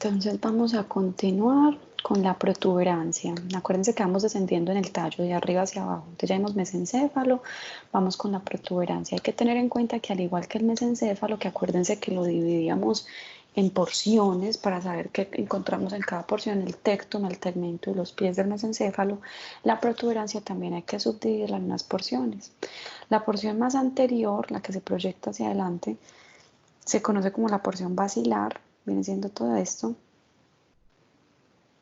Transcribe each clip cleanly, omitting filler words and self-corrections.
Entonces vamos a continuar con la protuberancia. Acuérdense que vamos descendiendo en el tallo de arriba hacia abajo. Entonces ya vimos mesencéfalo, vamos con la protuberancia. Hay que tener en cuenta que al igual que el mesencéfalo, que acuérdense que lo dividíamos en porciones para saber qué encontramos en cada porción, el tectum, el tegmento y los pies del mesencéfalo, la protuberancia también hay que subdividirla en unas porciones. La porción más anterior, la que se proyecta hacia adelante, se conoce como la porción basilar, viene siendo todo esto.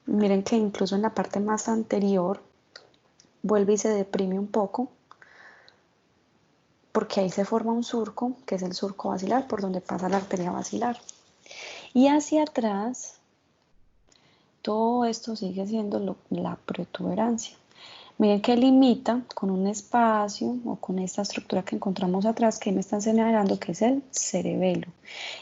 Miren que incluso en la parte más anterior vuelve y se deprime un poco, porque ahí se forma un surco, que es el surco basilar, por donde pasa la arteria basilar. Y hacia atrás, todo esto sigue siendo la protuberancia. Miren que limita con un espacio o con esta estructura que encontramos atrás, que me están señalando que es el cerebelo.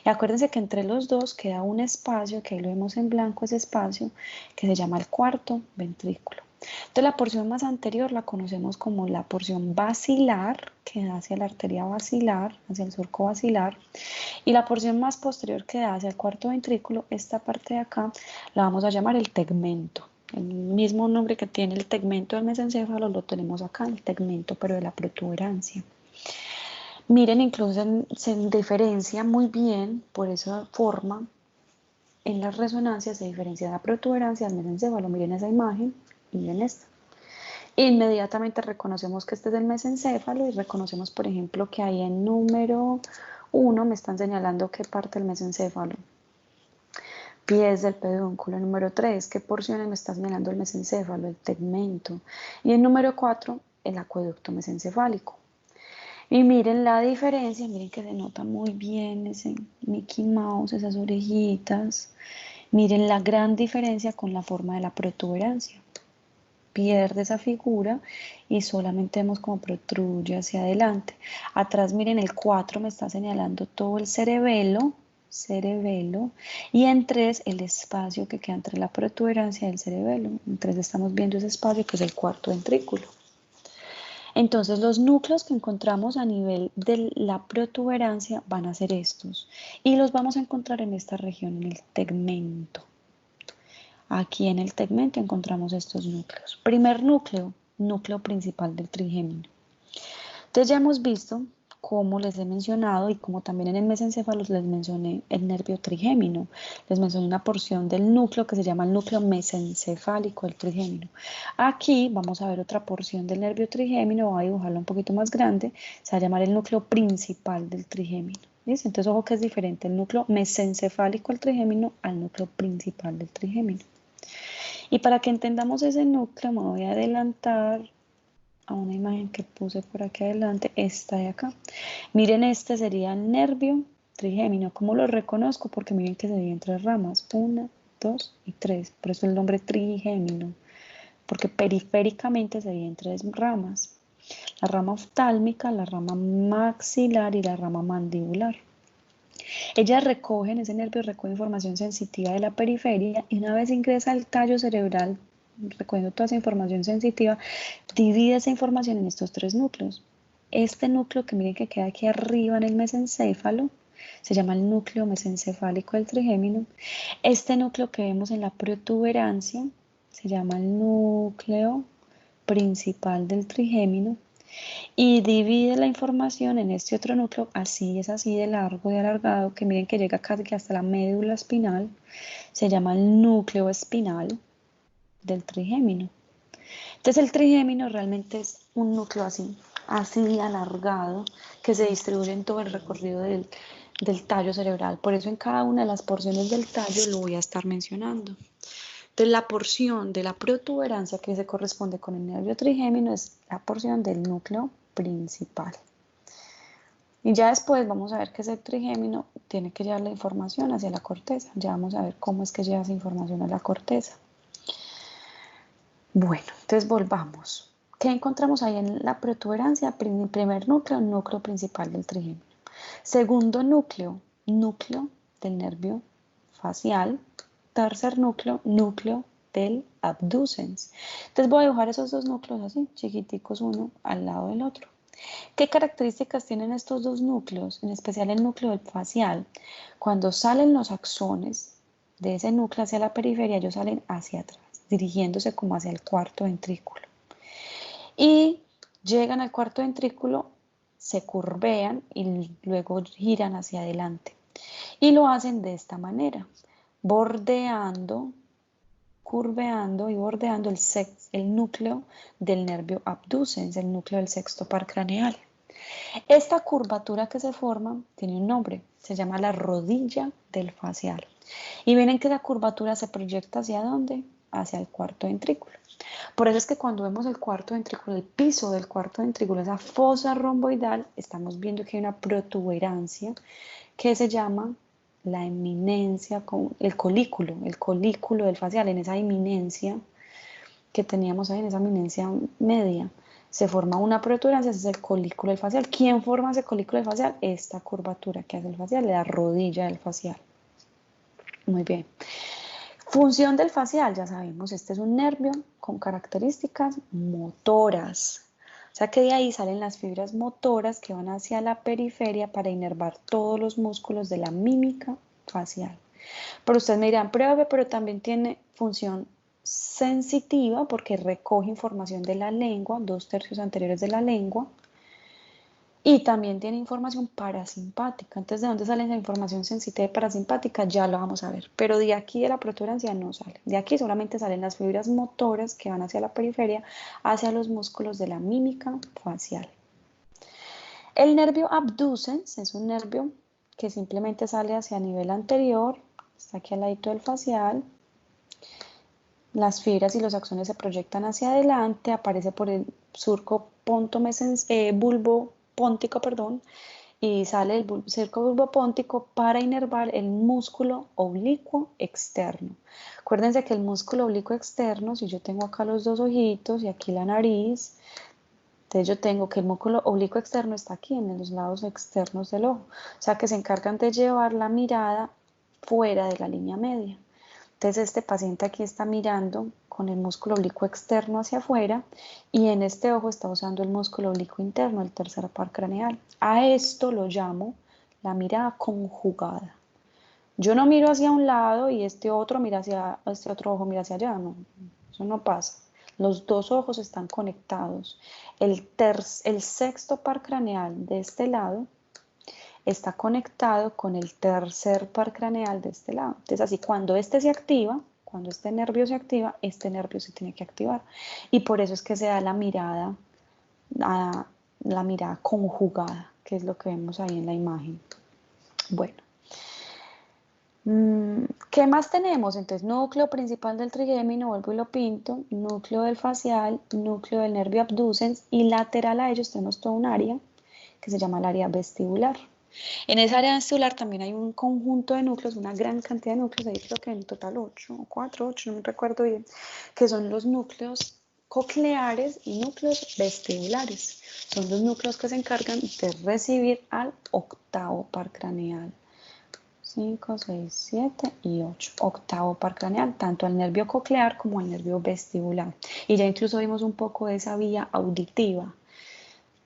Y acuérdense que entre los dos queda un espacio, que ahí lo vemos en blanco, ese espacio, que se llama el cuarto ventrículo. Entonces la porción más anterior la conocemos como la porción basilar, que da hacia la arteria basilar, hacia el surco basilar, y la porción más posterior que da hacia el cuarto ventrículo, esta parte de acá, la vamos a llamar el tegmento. El mismo nombre que tiene el tegmento del mesencéfalo lo tenemos acá, el tegmento, pero de la protuberancia. Miren, incluso se diferencia muy bien por esa forma. En las resonancias se diferencia la protuberancia del mesencéfalo. Miren esa imagen y miren esta. Inmediatamente reconocemos que este es el mesencéfalo y reconocemos, por ejemplo, que ahí en número 1 me están señalando qué parte del mesencéfalo. Pies del pedúnculo. Número 3, ¿qué porciones me está señalando el mesencéfalo? El tegmento. Y en número 4, el acueducto mesencefálico. Y miren la diferencia, miren que se nota muy bien ese Mickey Mouse, esas orejitas. Miren la gran diferencia con la forma de la protuberancia. Pierde esa figura y solamente vemos como protruye hacia adelante. Atrás miren el 4 me está señalando todo el cerebelo, y en 3 el espacio que queda entre la protuberancia y el cerebelo. En 3 estamos viendo ese espacio que es el cuarto ventrículo. Entonces los núcleos que encontramos a nivel de la protuberancia van a ser estos y los vamos a encontrar en esta región, en el tegmento. Aquí en el tegmento encontramos estos núcleos. Primer núcleo, núcleo principal del trigémino. Entonces ya hemos visto, como les he mencionado y como también en el mesencéfalo les mencioné el nervio trigémino. Les mencioné una porción del núcleo que se llama el núcleo mesencefálico del trigémino. Aquí vamos a ver otra porción del nervio trigémino, voy a dibujarlo un poquito más grande, se va a llamar el núcleo principal del trigémino. ¿Listo? Entonces ojo que es diferente el núcleo mesencefálico del trigémino al núcleo principal del trigémino. Y para que entendamos ese núcleo me voy a adelantar a una imagen que puse por aquí adelante, esta de acá. Miren, este sería el nervio trigémino. ¿Cómo lo reconozco? Porque miren que se divide en 3 ramas, 1, 2 y 3, por eso el nombre trigémino, porque periféricamente se divide en 3 ramas, la rama oftálmica, la rama maxilar y la rama mandibular. Ellas recogen, ese nervio recoge información sensitiva de la periferia y una vez ingresa al tallo cerebral, recogiendo toda esa información sensitiva, divide esa información en estos 3 núcleos. Este núcleo que miren que queda aquí arriba en el mesencéfalo, se llama el núcleo mesencefálico del trigémino. Este núcleo que vemos en la protuberancia se llama el núcleo principal del trigémino. Y divide la información en este otro núcleo, así es así de largo, de alargado, que miren que llega casi que hasta la médula espinal, se llama el núcleo espinal del trigémino. Entonces el trigémino realmente es un núcleo así alargado, que se distribuye en todo el recorrido del tallo cerebral. Por eso en cada una de las porciones del tallo lo voy a estar mencionando. Entonces la porción de la protuberancia que se corresponde con el nervio trigémino es la porción del núcleo principal. Y ya después vamos a ver que ese trigémino tiene que llevar la información hacia la corteza. Ya vamos a ver cómo es que lleva esa información a la corteza. Bueno, entonces volvamos. ¿Qué encontramos ahí en la protuberancia? Primer núcleo, núcleo principal del trigémino. Segundo núcleo, núcleo del nervio facial. Tercer núcleo, núcleo del abducens. Entonces voy a dibujar esos 2 núcleos así, chiquiticos uno al lado del otro. ¿Qué características tienen estos 2 núcleos? En especial el núcleo facial. Cuando salen los axones, de ese núcleo hacia la periferia, ellos salen hacia atrás, dirigiéndose como hacia el cuarto ventrículo. Y llegan al cuarto ventrículo, se curvean y luego giran hacia adelante. Y lo hacen de esta manera, bordeando, curveando y bordeando el núcleo del nervio abducens, el núcleo del sexto par craneal. Esta curvatura que se forma tiene un nombre, se llama la rodilla del facial. Y miren que la curvatura se proyecta ¿hacia dónde? Hacia el cuarto ventrículo. Por eso es que cuando vemos el cuarto ventrículo, el piso del cuarto ventrículo, esa fosa romboidal, estamos viendo que hay una protuberancia que se llama la eminencia, el colículo del facial, en esa eminencia que teníamos ahí, en esa eminencia media, se forma una protuberancia, ese es el colículo del facial. ¿Quién forma ese colículo del facial? Esta curvatura que hace el facial, la rodilla del facial. Muy bien. Función del facial, ya sabemos, este es un nervio con características motoras. O sea que de ahí salen las fibras motoras que van hacia la periferia para inervar todos los músculos de la mímica facial. Pero ustedes me dirán, pero también tiene función sensitiva porque recoge información de la lengua, 2/3 anteriores de la lengua, y también tiene información parasimpática. Entonces, ¿de dónde sale esa información sensitiva y parasimpática? Ya lo vamos a ver. Pero de aquí de la protuberancia no sale. De aquí solamente salen las fibras motoras que van hacia la periferia, hacia los músculos de la mímica facial. El nervio abducens es un nervio que simplemente sale hacia el nivel anterior, está aquí al ladito del facial. Las fibras y los axones se proyectan hacia adelante, aparece por el surco bulbopóntico, y sale el surco bulbopóntico para inervar el músculo oblicuo externo. Acuérdense que el músculo oblicuo externo, si yo tengo acá los dos ojitos y aquí la nariz, entonces yo tengo que el músculo oblicuo externo está aquí en los lados externos del ojo, o sea que se encargan de llevar la mirada fuera de la línea media. Entonces este paciente aquí está mirando con el músculo oblicuo externo hacia afuera y en este ojo está usando el músculo oblicuo interno, el tercer par craneal. A esto lo llamo la mirada conjugada. Yo no miro hacia un lado y este otro ojo mira hacia allá, no, eso no pasa. Los dos ojos están conectados. El sexto par craneal de este lado está conectado con el tercer par craneal de este lado. Entonces, así cuando este se activa, cuando este nervio se activa, este nervio se tiene que activar. Y por eso es que se da la mirada conjugada, que es lo que vemos ahí en la imagen. Bueno. ¿Qué más tenemos? Entonces, núcleo principal del trigémino, vuelvo y lo pinto, núcleo del facial, núcleo del nervio abducens y lateral a ellos tenemos toda un área que se llama el área vestibular. En esa área vestibular también hay un conjunto de núcleos, una gran cantidad de núcleos, ahí creo que en total 8, 4, 8, no me recuerdo bien, que son los núcleos cocleares y núcleos vestibulares. Son los núcleos que se encargan de recibir al octavo par craneal. 5, 6, 7 y 8. Octavo par craneal, tanto al nervio coclear como al nervio vestibular. Y ya incluso vimos un poco de esa vía auditiva.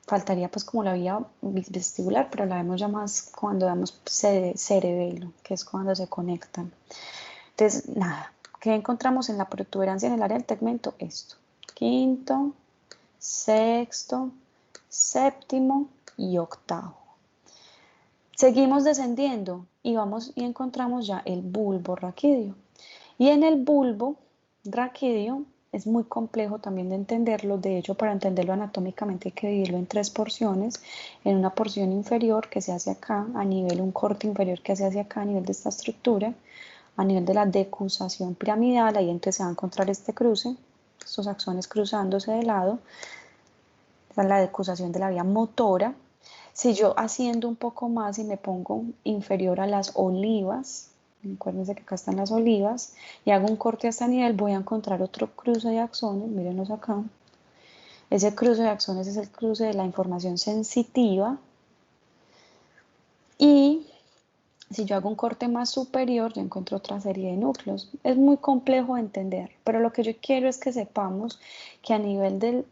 Faltaría pues como la vía vestibular, pero la vemos ya más cuando damos cerebelo, que es cuando se conectan. Entonces, nada, ¿qué encontramos en la protuberancia en el área del tegmento? Esto, quinto, sexto, séptimo y octavo. Seguimos descendiendo y vamos y encontramos ya el bulbo raquídeo. Y en el bulbo raquídeo es muy complejo también de entenderlo. De hecho, para entenderlo anatómicamente hay que dividirlo en 3 porciones. En una porción inferior que se hace acá, un corte inferior que se hace acá a nivel de esta estructura, a nivel de la decusación piramidal, ahí entonces se va a encontrar este cruce, estos axones cruzándose de lado. Esa es la decusación de la vía motora. Si yo asciendo un poco más y me pongo inferior a las olivas, acuérdense que acá están las olivas, y hago un corte a este nivel, voy a encontrar otro cruce de axones, mírenlos acá. Ese cruce de axones es el cruce de la información sensitiva. Y si yo hago un corte más superior, yo encuentro otra serie de núcleos. Es muy complejo de entender, pero lo que yo quiero es que sepamos que a nivel del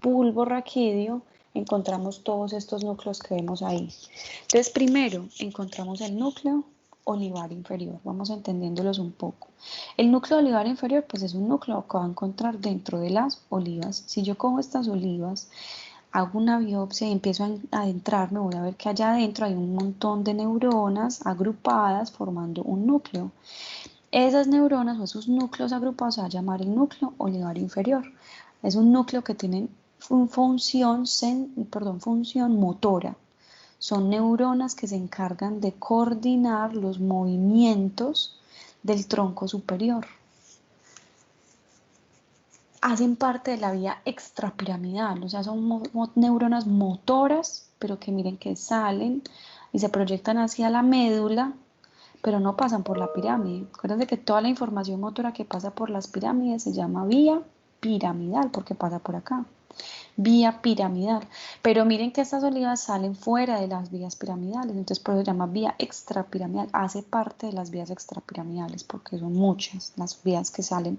bulbo raquídeo encontramos todos estos núcleos que vemos ahí. Entonces, primero encontramos el núcleo olivar inferior. Vamos entendiéndolos un poco. El núcleo olivar inferior, pues es un núcleo que va a encontrar dentro de las olivas. Si yo cojo estas olivas, hago una biopsia y empiezo a adentrarme, voy a ver que allá adentro hay un montón de neuronas agrupadas formando un núcleo. Esas neuronas o esos núcleos agrupados se va a llamar el núcleo olivar inferior. Es un núcleo que tiene función motora. Son neuronas que se encargan de coordinar los movimientos del tronco superior. Hacen parte de la vía extrapiramidal, o sea, son neuronas motoras, pero que miren que salen y se proyectan hacia la médula, pero no pasan por la pirámide. Acuérdense que toda la información motora que pasa por las pirámides se llama vía piramidal, porque pasa por acá. Vía piramidal. Pero miren que estas olivas salen fuera de las vías piramidales, entonces por eso se llama vía extrapiramidal. Hace parte de las vías extrapiramidales, porque son muchas las vías que salen,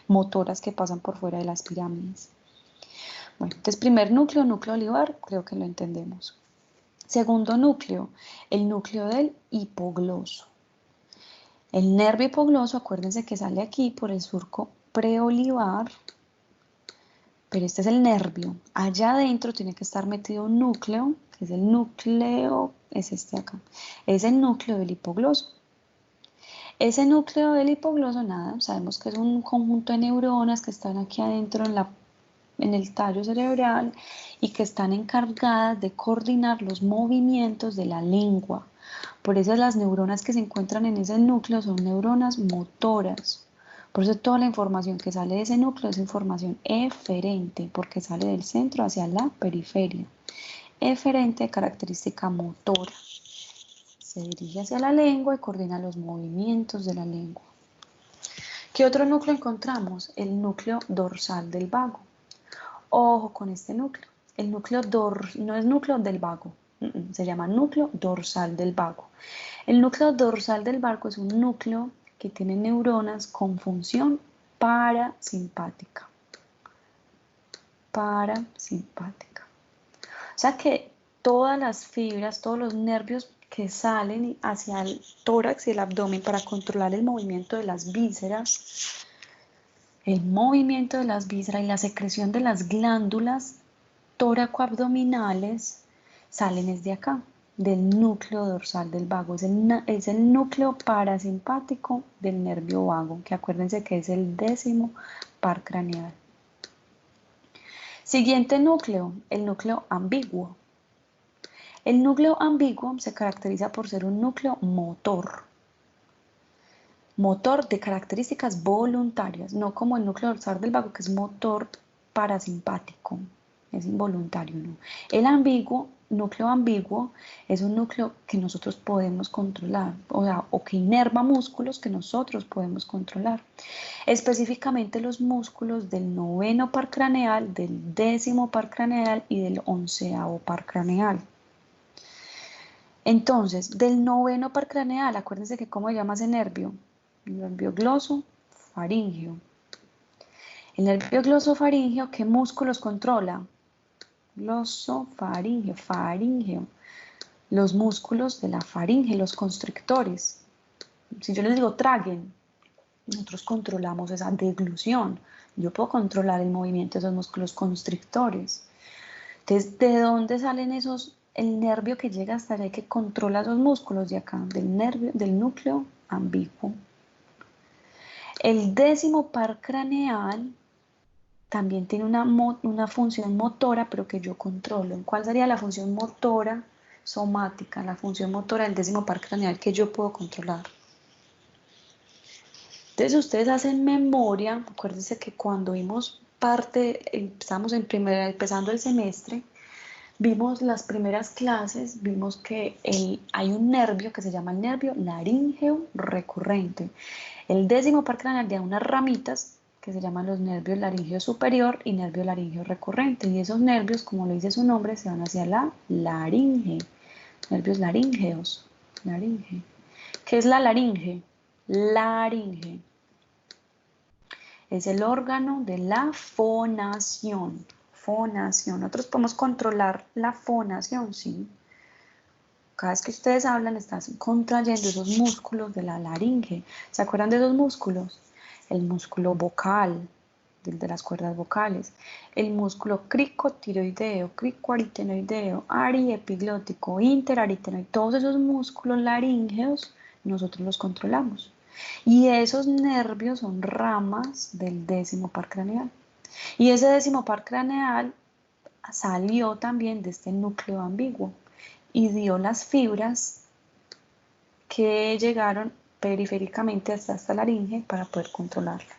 motoras que pasan por fuera de las pirámides. Bueno, entonces primer núcleo, núcleo olivar, creo que lo entendemos. Segundo núcleo, el núcleo del hipogloso. El nervio hipogloso, acuérdense que sale aquí por el surco preolivar, pero este es el nervio. Allá adentro tiene que estar metido un núcleo, que es el núcleo, es este acá, es el núcleo del hipogloso. Ese núcleo del hipogloso, nada, sabemos que es un conjunto de neuronas que están aquí adentro en el tallo cerebral y que están encargadas de coordinar los movimientos de la lengua. Por eso las neuronas que se encuentran en ese núcleo son neuronas motoras. Por eso toda la información que sale de ese núcleo es información eferente, porque sale del centro hacia la periferia. Eferente de característica motora. Se dirige hacia la lengua y coordina los movimientos de la lengua. ¿Qué otro núcleo encontramos? El núcleo dorsal del vago. Ojo con este núcleo. El núcleo no es núcleo del vago, se llama núcleo dorsal del vago. El núcleo dorsal del vago es un núcleo que tiene neuronas con función parasimpática. Parasimpática. O sea que todas las fibras, todos los nervios que salen hacia el tórax y el abdomen para controlar el movimiento de las vísceras, y la secreción de las glándulas tóraco-abdominales salen desde acá, del núcleo dorsal del vago. Es el núcleo parasimpático del nervio vago, que acuérdense que es el 10º par craneal. Siguiente núcleo, el núcleo ambiguo. El núcleo ambiguo se caracteriza por ser un núcleo motor. Motor de características voluntarias, no como el núcleo dorsal del vago, que es motor parasimpático, es involuntario, ¿no? El núcleo ambiguo, es un núcleo que nosotros podemos controlar, o que inerva músculos que nosotros podemos controlar. Específicamente los músculos del 9º par craneal, del 10º par craneal y del 11º par craneal. Entonces, del 9º par craneal, acuérdense que cómo se llama ese nervio. El nervio glosofaríngeo. El nervio glosofaríngeo, ¿qué músculos controla? Glosofaríngeo, faríngeo. Los músculos de la faringe, los constrictores. Si yo les digo traguen, nosotros controlamos esa deglución. Yo puedo controlar el movimiento de esos músculos constrictores. Entonces, ¿de dónde salen esos? El nervio que llega hasta allá y que controla esos músculos de acá, del núcleo ambiguo. El 10º par craneal también tiene una función motora, pero que yo controlo. ¿Cuál sería la función motora somática? La función motora del 10º par craneal que yo puedo controlar. Entonces, ustedes hacen memoria. Acuérdense que cuando vimos estábamos empezando el semestre, vimos las primeras clases, vimos que hay un nervio que se llama el nervio laríngeo recurrente. El 10º par craneal da unas ramitas que se llaman los nervios laríngeo superior y nervio laríngeo recurrente. Y esos nervios, como lo dice su nombre, se van hacia la laringe. Nervios laríngeos. Laringe. ¿Qué es la laringe? Laringe. Es el órgano de la fonación. Fonación. Nosotros podemos controlar la fonación, sí. Cada vez que ustedes hablan, están contrayendo esos músculos de la laringe. ¿Se acuerdan de esos músculos? El músculo vocal, el de las cuerdas vocales, el músculo cricotiroideo, cricoaritenoideo, ariepiglótico, interaritenoideo, todos esos músculos laríngeos nosotros los controlamos. Y esos nervios son ramas del décimo par craneal. Y ese décimo par craneal salió también de este núcleo ambiguo y dio las fibras que llegaron periféricamente hasta esta laringe para poder controlarla.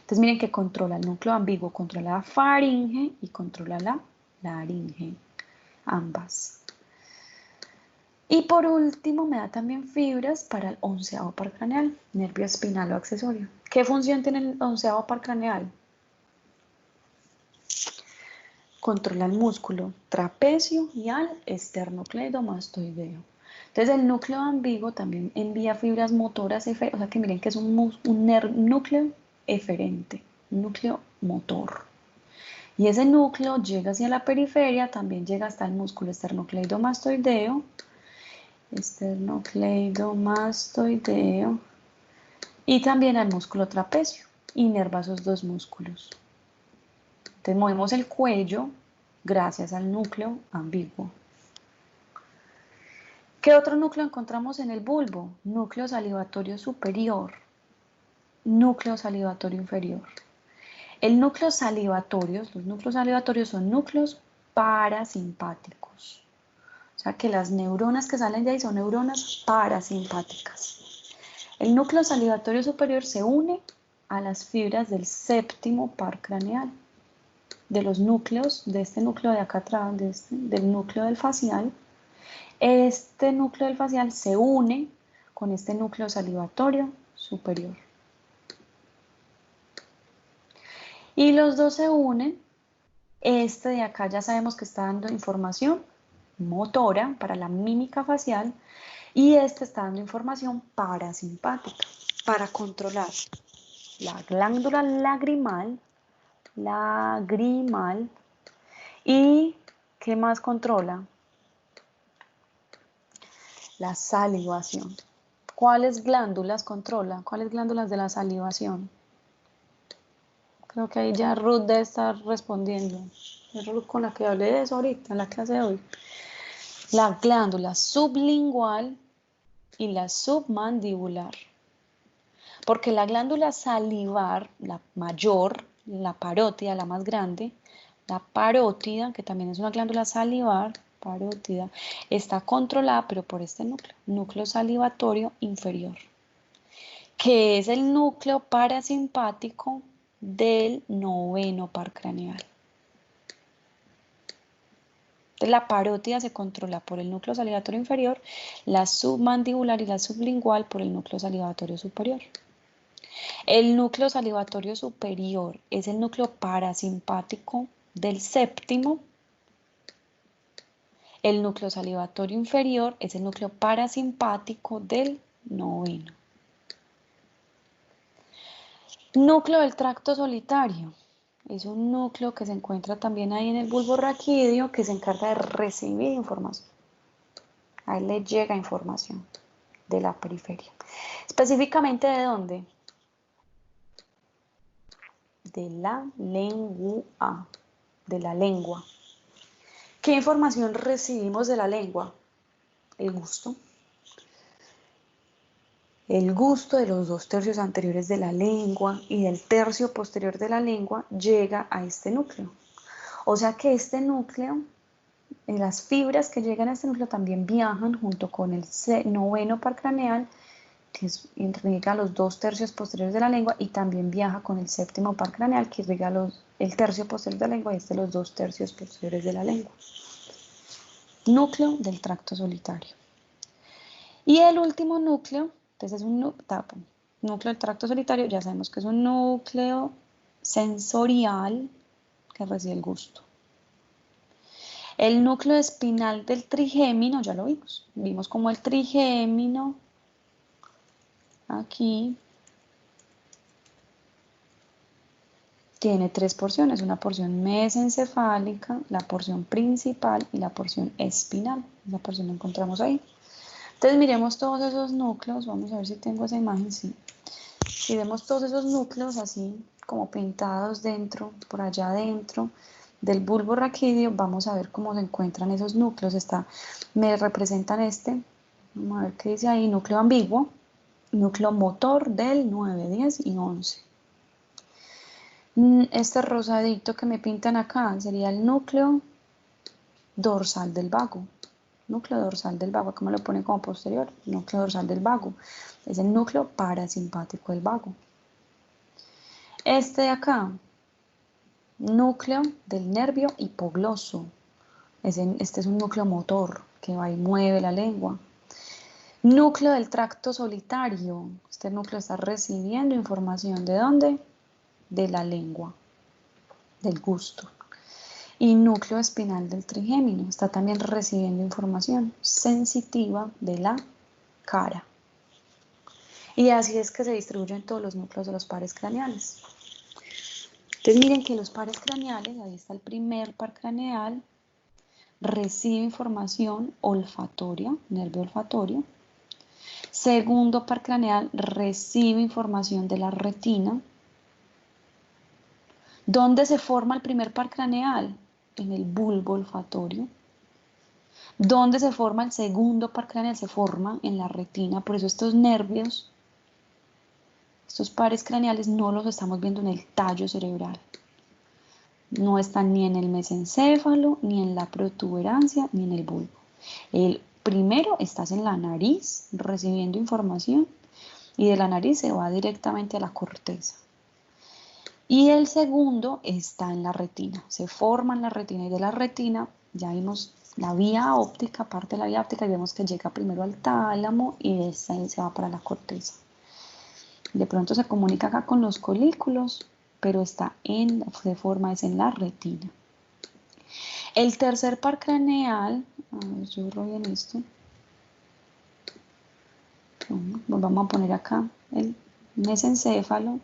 Entonces miren que controla el núcleo ambiguo, controla la faringe y controla la laringe, ambas. Y por último me da también fibras para el 11º par craneal, nervio espinal o accesorio. ¿Qué función tiene el 11º par craneal? Controla el músculo trapecio y al esternocleidomastoideo. Entonces el núcleo ambiguo también envía fibras motoras, o sea que miren que es un núcleo eferente, un núcleo motor. Y ese núcleo llega hacia la periferia, también llega hasta el músculo esternocleidomastoideo, y también al músculo trapecio. Inerva esos dos músculos. Entonces movemos el cuello gracias al núcleo ambiguo. ¿Qué otro núcleo encontramos en el bulbo? Núcleo salivatorio superior, núcleo salivatorio inferior. El núcleo salivatorio, los núcleos salivatorios son núcleos parasimpáticos. O sea que las neuronas que salen de ahí son neuronas parasimpáticas. El núcleo salivatorio superior se une a las fibras del séptimo par craneal. De los núcleos, de este núcleo de acá atrás, del núcleo del facial, este núcleo del facial se une con este núcleo salivatorio superior. Y los dos se unen. Este de acá ya sabemos que está dando información motora para la mímica facial y este está dando información parasimpática para controlar la glándula lagrimal y ¿qué más controla? La salivación. ¿Cuáles glándulas controla? ¿Cuáles glándulas de la salivación? Creo que ahí ya Ruth debe estar respondiendo. Es Ruth con la que hablé de eso ahorita en la clase de hoy. La glándula sublingual y la submandibular. Porque la glándula salivar, la mayor, la parótida, la más grande, la parótida, que también es una glándula salivar, parótida, está controlada, pero por este núcleo salivatorio inferior, que es el núcleo parasimpático del 9º par craneal. Entonces, la parótida se controla por el núcleo salivatorio inferior, la submandibular y la sublingual por el núcleo salivatorio superior. El núcleo salivatorio superior es el núcleo parasimpático del séptimo. El núcleo salivatorio inferior es el núcleo parasimpático del 9º. Núcleo del tracto solitario. Es un núcleo que se encuentra también ahí en el bulbo raquídeo que se encarga de recibir información. A él le llega información de la periferia. ¿Específicamente de dónde? De la lengua. De la lengua. ¿Qué información recibimos de la lengua? El gusto. El gusto de los 2 tercios anteriores de la lengua y del tercio posterior de la lengua llega a este núcleo. O sea que este núcleo, las fibras que llegan a este núcleo también viajan junto con el 9º par craneal, que irriga los 2 tercios posteriores de la lengua, y también viaja con el 7º par craneal, que irriga el tercio posterior de la lengua, y los 2 tercios posteriores de la lengua. Núcleo del tracto solitario. Y el último núcleo, entonces es un núcleo del tracto solitario, ya sabemos que es un núcleo sensorial que recibe el gusto. El núcleo espinal del trigémino, ya lo vimos. Vimos como el trigémino, aquí, tiene tres porciones, una porción mesencefálica, la porción principal y la porción espinal. Esa porción la encontramos ahí. Entonces miremos todos esos núcleos, vamos a ver si tengo esa imagen, sí. Si vemos todos esos núcleos así como pintados dentro, por allá adentro del bulbo raquídeo, vamos a ver cómo se encuentran esos núcleos. Me representan vamos a ver qué dice ahí, núcleo ambiguo, núcleo motor del 9, 10 y 11. Este rosadito que me pintan acá sería el núcleo dorsal del vago. Núcleo dorsal del vago, acá me lo pone como posterior, núcleo dorsal del vago. Es el núcleo parasimpático del vago. Este de acá, núcleo del nervio hipogloso. Este es un núcleo motor que va y mueve la lengua. Núcleo del tracto solitario. Este núcleo está recibiendo información ¿de dónde? De la lengua, del gusto. Y núcleo espinal del trigémino. Está también recibiendo información sensitiva de la cara. Y así es que se distribuyen todos los núcleos de los pares craneales. Entonces miren que los pares craneales, ahí está el primer par craneal, recibe información olfatoria, nervio olfatorio. Segundo par craneal recibe información de la retina. ¿Dónde se forma el primer par craneal? En el bulbo olfatorio. ¿Dónde se forma el segundo par craneal? Se forma en la retina. Por eso estos nervios, estos pares craneales no los estamos viendo en el tallo cerebral. No están ni en el mesencéfalo, ni en la protuberancia, ni en el bulbo. El primero estás en la nariz recibiendo información y de la nariz se va directamente a la corteza. Y el segundo está en la retina, se forma en la retina y de la retina ya vimos la vía óptica, parte de la vía óptica y vemos que llega primero al tálamo y de ahí se va para la corteza. De pronto se comunica acá con los colículos, pero se forma es en la retina. El tercer par craneal, a ver, yo rollo en esto. Vamos a poner acá el mesencéfalo,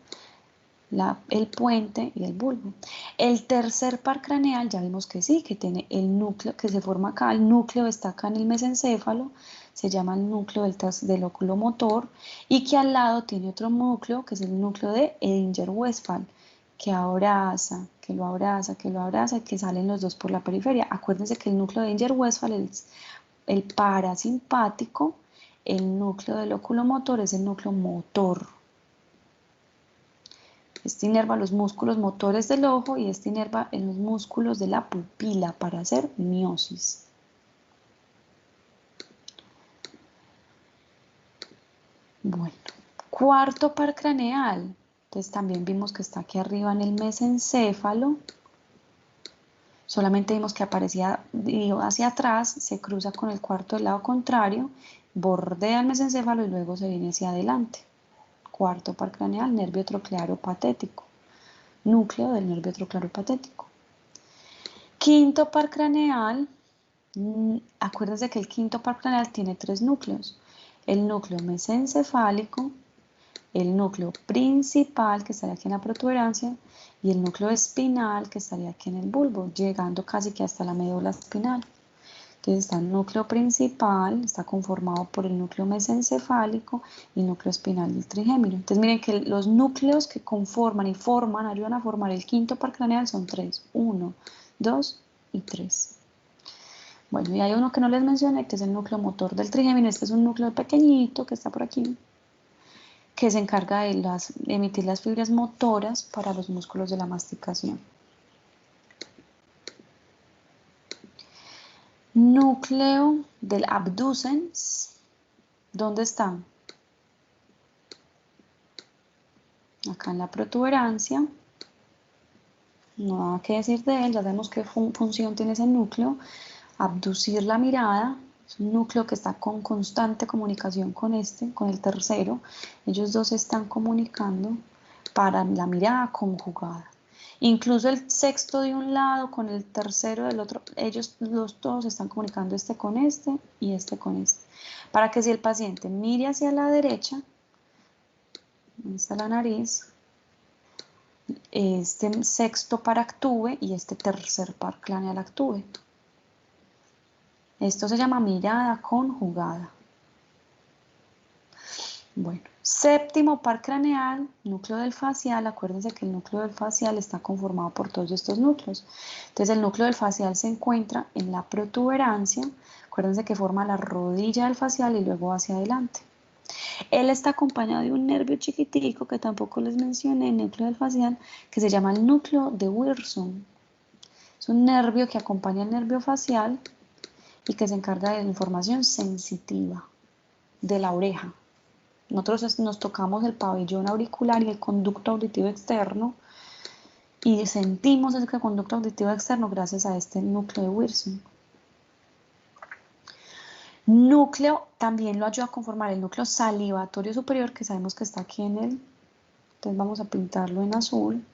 el puente y el bulbo. El tercer par craneal ya vimos que sí, que tiene el núcleo que se forma acá, el núcleo está acá en el mesencéfalo, se llama el núcleo del oculomotor y que al lado tiene otro núcleo que es el núcleo de Edinger-Westphal, que abraza, que lo abraza, que lo abraza y que salen los dos por la periferia. Acuérdense que el núcleo de Edinger-Westphal es el parasimpático, el núcleo del oculomotor es el núcleo motor. Este inerva los músculos motores del ojo y este inerva en los músculos de la pupila para hacer miosis. Bueno, cuarto par craneal. Entonces también vimos que está aquí arriba en el mesencéfalo. Solamente vimos que aparecía hacia atrás, se cruza con el cuarto del lado contrario, bordea el mesencéfalo y luego se viene hacia adelante. Cuarto par craneal, nervio troclear patético. Núcleo del nervio troclear patético. Quinto par craneal, acuérdense que el quinto par craneal tiene tres núcleos. El núcleo mesencefálico, el núcleo principal que estaría aquí en la protuberancia y el núcleo espinal que estaría aquí en el bulbo, llegando casi que hasta la médula espinal. Entonces está el núcleo principal, está conformado por el núcleo mesencefálico y el núcleo espinal del trigémino. Entonces miren que los núcleos que conforman y ayudan a formar el quinto par craneal son tres, 1, 2 y 3. Bueno, y hay uno que no les mencioné, que es el núcleo motor del trigémino. Este es un núcleo pequeñito que está por aquí, que se encarga de emitir las fibras motoras para los músculos de la masticación. Núcleo del abducens, ¿dónde está? Acá en la protuberancia. No hay nada que decir de él, ya sabemos qué función tiene ese núcleo. Abducir la mirada, es un núcleo que está con constante comunicación con el tercero. Ellos dos se están comunicando para la mirada conjugada. Incluso el sexto de un lado con el tercero del otro, ellos todos están comunicando este con este y este con este. Para que si el paciente mire hacia la derecha, ahí está la nariz, este sexto par actúe y este tercer par craneal actúe. Esto se llama mirada conjugada. Bueno, séptimo par craneal, núcleo del facial. Acuérdense que el núcleo del facial está conformado por todos estos núcleos. Entonces el núcleo del facial se encuentra en la protuberancia. Acuérdense que forma la rodilla del facial y luego hacia adelante. Él está acompañado de un nervio chiquitico que tampoco les mencioné, el núcleo del facial, que se llama el núcleo de Wirsung. Es un nervio que acompaña el nervio facial y que se encarga de la información sensitiva de la oreja. Nosotros nos tocamos el pabellón auricular y el conducto auditivo externo y sentimos ese conducto auditivo externo gracias a este núcleo de Wirsung. Núcleo también lo ayuda a conformar el núcleo salivatorio superior, que sabemos que está aquí en el, entonces vamos a pintarlo en azul.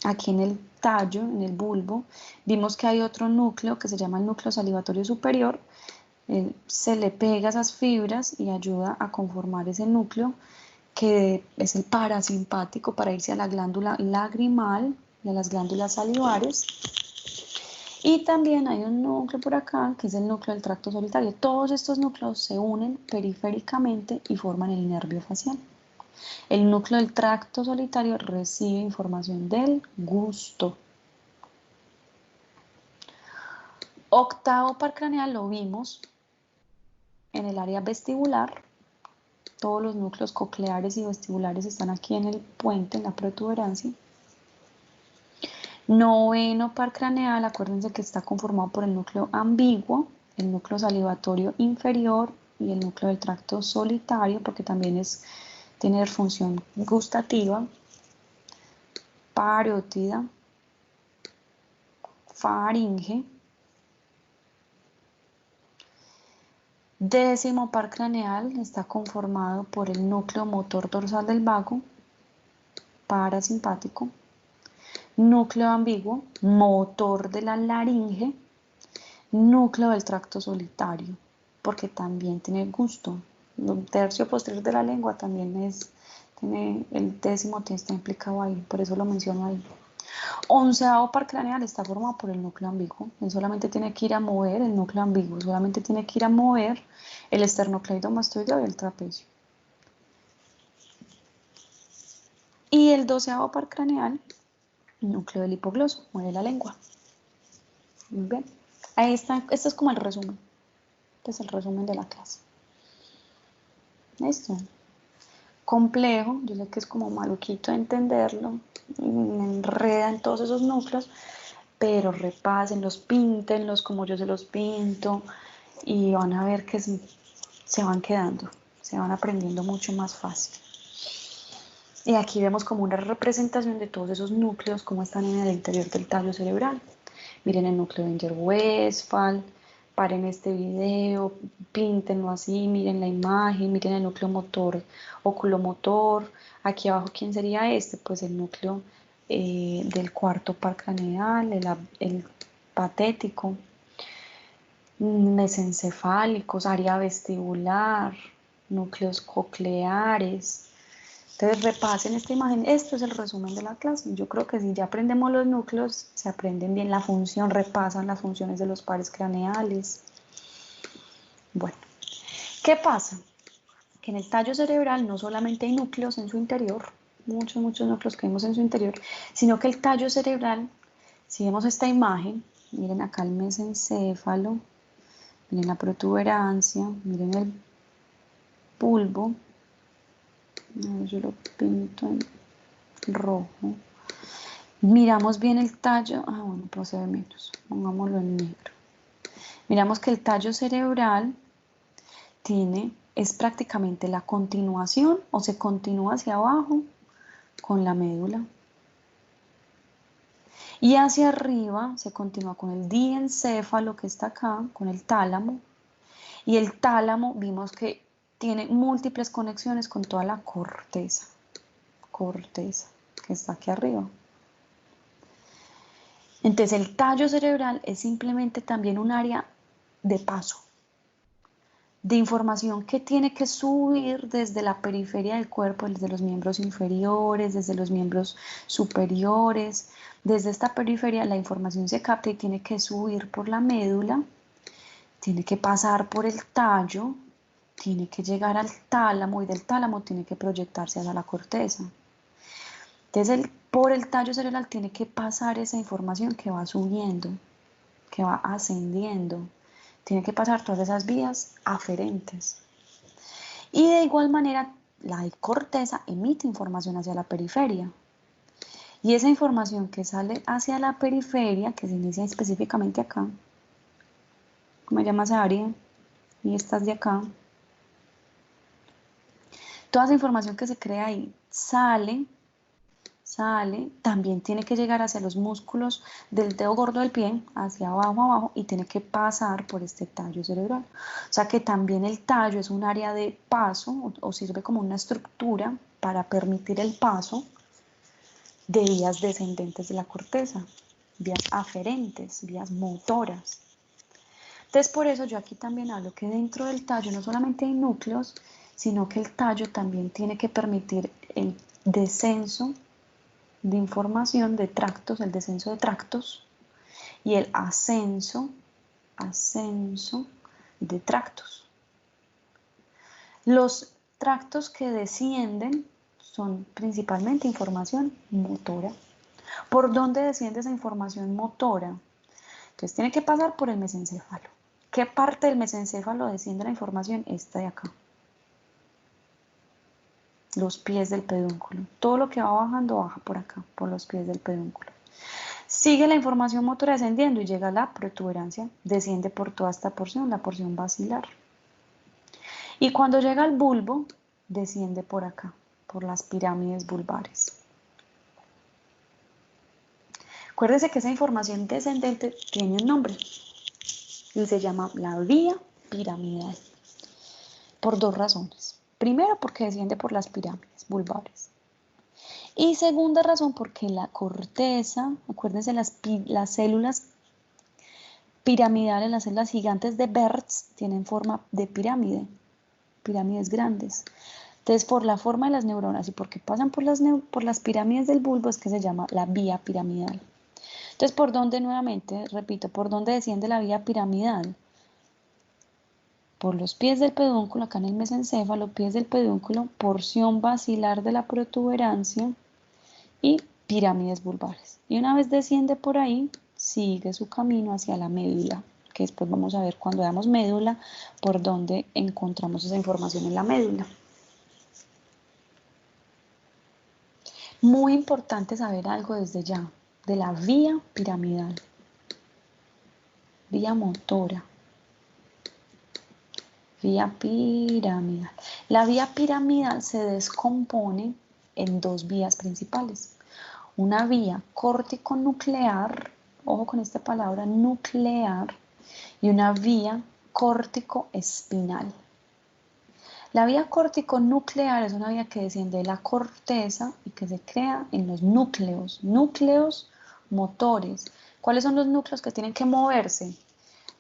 Aquí en el tallo, en el bulbo, vimos que hay otro núcleo que se llama el núcleo salivatorio superior. Se le pega esas fibras y ayuda a conformar ese núcleo que es el parasimpático para irse a la glándula lagrimal y a las glándulas salivares. Y también hay un núcleo por acá que es el núcleo del tracto solitario. Todos estos núcleos se unen periféricamente y forman el nervio facial. El núcleo del tracto solitario recibe información del gusto. Octavo par craneal lo vimos en el área vestibular. Todos los núcleos cocleares y vestibulares están aquí en el puente, en la protuberancia. Noveno par craneal, acuérdense que está conformado por el núcleo ambiguo, el núcleo salivatorio inferior y el núcleo del tracto solitario, porque también tiene función gustativa. Parótida, faringe. Décimo par craneal está conformado por el núcleo motor dorsal del vago, parasimpático, núcleo ambiguo, motor de la laringe, núcleo del tracto solitario, porque también tiene gusto. El tercio posterior de la lengua también tiene el décimo está implicado ahí, por eso lo menciono ahí. Onceavo par craneal está formado por el núcleo ambiguo. Él solamente tiene que ir a mover el núcleo ambiguo, solamente tiene que ir a mover el esternocleidomastoideo y el trapecio. Y el doceavo par craneal, núcleo del hipogloso, mueve la lengua. Muy bien. Ahí está, este es como el resumen. Este es el resumen de la clase. Listo. Complejo, yo sé que es como maluquito entenderlo, me enreda en todos esos núcleos, pero repásenlos, píntenlos como yo se los pinto y van a ver que se van quedando, se van aprendiendo mucho más fácil. Y aquí vemos como una representación de todos esos núcleos, cómo están en el interior del tallo cerebral. Miren el núcleo de Enger-Westphal, paren este video, píntenlo así, miren la imagen, miren el núcleo motor, oculomotor. Aquí abajo, ¿quién sería este? Pues el núcleo del cuarto par craneal, el patético, mesencefálicos, área vestibular, núcleos cocleares. Entonces repasen esta imagen, esto es el resumen de la clase. Yo creo que si ya aprendemos los núcleos, se aprenden bien la función, repasan las funciones de los pares craneales. Bueno, ¿qué pasa? Que en el tallo cerebral no solamente hay núcleos en su interior, muchos núcleos que vemos en su interior, sino que el tallo cerebral, si vemos esta imagen, miren acá el mesencéfalo, miren la protuberancia, miren el bulbo, yo lo pinto en rojo. Miramos bien el tallo, bueno, pues se ve menos, pongámoslo en negro. Miramos que el tallo cerebral es prácticamente la continuación o se continúa hacia abajo con la médula. Y hacia arriba se continúa con el diencéfalo que está acá, con el tálamo. Y el tálamo vimos que tiene múltiples conexiones con toda la corteza que está aquí arriba. Entonces el tallo cerebral es simplemente también un área de paso. de información que tiene que subir desde la periferia del cuerpo, desde los miembros inferiores, desde los miembros superiores. Desde esta periferia la información se capta y tiene que subir por la médula, tiene que pasar por el tallo, tiene que llegar al tálamo y del tálamo tiene que proyectarse hacia la corteza. Entonces por el tallo cerebral tiene que pasar esa información que va subiendo, que va ascendiendo. Tiene que pasar todas esas vías aferentes. Y de igual manera, la corteza emite información hacia la periferia. Y esa información que sale hacia la periferia, que se inicia específicamente acá, ¿cómo llamas Ari? Y estás de acá. Toda esa información que se crea ahí sale, también tiene que llegar hacia los músculos del dedo gordo del pie, hacia abajo, y tiene que pasar por este tallo cerebral. O sea que también el tallo es un área de paso o sirve como una estructura para permitir el paso de vías descendentes de la corteza, vías aferentes, vías motoras. Entonces por eso yo aquí también hablo que dentro del tallo no solamente hay núcleos, sino que el tallo también tiene que permitir el descenso de información de tractos, el descenso de tractos y el ascenso de tractos. Los tractos que descienden son principalmente información motora. ¿Por dónde desciende esa información motora? Entonces tiene que pasar por el mesencéfalo. ¿Qué parte del mesencéfalo desciende la información? Esta de acá. Los pies del pedúnculo. Todo lo que va bajando baja por acá, por los pies del pedúnculo. Sigue la información motora descendiendo y llega a la protuberancia. Desciende por toda esta porción, la porción basilar. Y cuando llega al bulbo, desciende por acá, por las pirámides vulvares. Acuérdese que esa información descendente tiene un nombre y se llama la vía piramidal. Por dos razones. Primero, porque desciende por las pirámides vulvares. Y segunda razón, porque la corteza, acuérdense, las células piramidales, las células gigantes de Bertz tienen forma de pirámide, pirámides grandes. Entonces, por la forma de las neuronas y porque pasan por las pirámides del bulbo es que se llama la vía piramidal. Entonces, ¿por dónde nuevamente? Repito, ¿por dónde desciende la vía piramidal? Por los pies del pedúnculo, acá en el mesencéfalo, pies del pedúnculo, porción basilar de la protuberancia y pirámides vulvares. Y una vez desciende por ahí, sigue su camino hacia la médula, que después vamos a ver cuando veamos médula, por dónde encontramos esa información en la médula. Muy importante saber algo desde ya, de la vía piramidal, vía motora. Vía piramidal. La vía piramidal se descompone en dos vías principales. Una vía córtico-nuclear, ojo con esta palabra, nuclear, y una vía córtico-espinal. La vía córtico-nuclear es una vía que desciende de la corteza y que se crea en los núcleos motores. ¿Cuáles son los núcleos que tienen que moverse?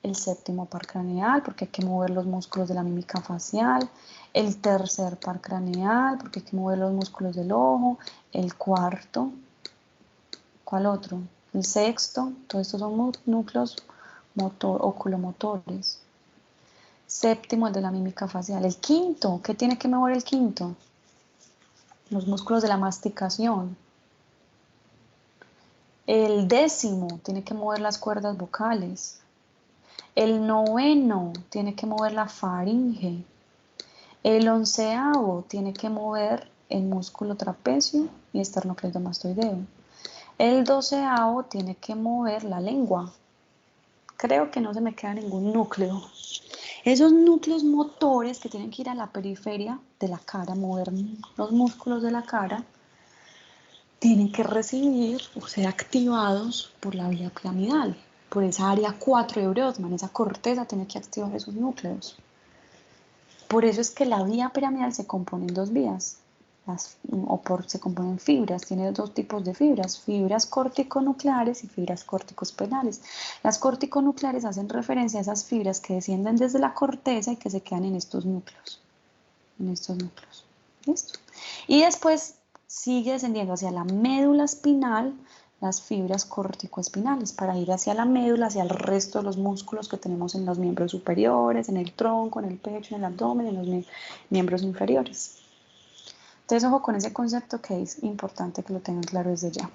El séptimo par craneal, porque hay que mover los músculos de la mímica facial, el tercer par craneal, porque hay que mover los músculos del ojo, el cuarto, ¿cuál otro? El sexto, todos estos son núcleos oculomotores. Séptimo, el de la mímica facial. El quinto, ¿qué tiene que mover el quinto? Los músculos de la masticación. El décimo, tiene que mover las cuerdas vocales. El noveno tiene que mover la faringe. El onceavo tiene que mover el músculo trapecio y esternocleidomastoideo. El doceavo tiene que mover la lengua. Creo que no se me queda ningún núcleo. Esos núcleos motores que tienen que ir a la periferia de la cara, mover los músculos de la cara, tienen que recibir o ser activados por la vía piramidal. Por esa área 4 de Brodmann, esa corteza tiene que activar esos núcleos. Por eso es que la vía piramidal se compone en dos vías. se componen fibras, tiene dos tipos de fibras corticonucleares y fibras corticoespinales. Las corticonucleares hacen referencia a esas fibras que descienden desde la corteza y que se quedan en estos núcleos. ¿Listo? Y después sigue descendiendo hacia la médula espinal las fibras corticoespinales para ir hacia la médula, hacia el resto de los músculos que tenemos en los miembros superiores, en el tronco, en el pecho, en el abdomen, en los miembros inferiores. Entonces, ojo con ese concepto que es importante que lo tengan claro desde ya.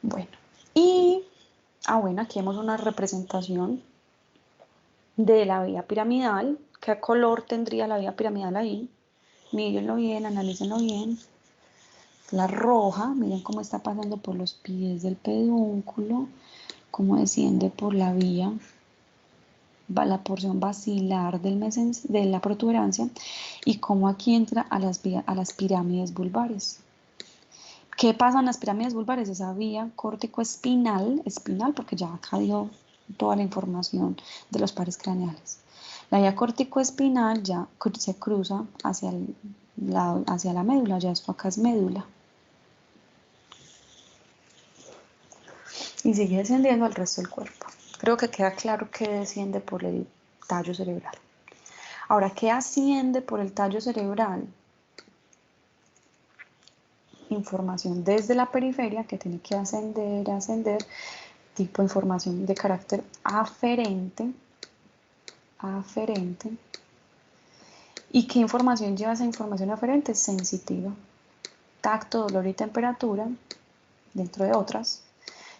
Bueno, aquí vemos una representación de la vía piramidal. ¿Qué color tendría la vía piramidal ahí? Mírenlo bien, analícenlo bien. La roja, miren cómo está pasando por los pies del pedúnculo, cómo desciende por la vía, va la porción basilar de la protuberancia y cómo aquí entra a las pirámides vulvares. ¿Qué pasa en las pirámides vulvares? Esa vía córtico-espinal, porque ya acá dio toda la información de los pares craneales. La vía córtico-espinal ya se cruza hacia la médula, ya esto acá es médula. Y sigue descendiendo al resto del cuerpo. Creo que queda claro que desciende por el tallo cerebral. Ahora, ¿qué asciende por el tallo cerebral? Información desde la periferia que tiene que ascender, tipo información de carácter aferente. ¿Y qué información lleva esa información aferente? Sensitiva. Tacto, dolor y temperatura, dentro de otras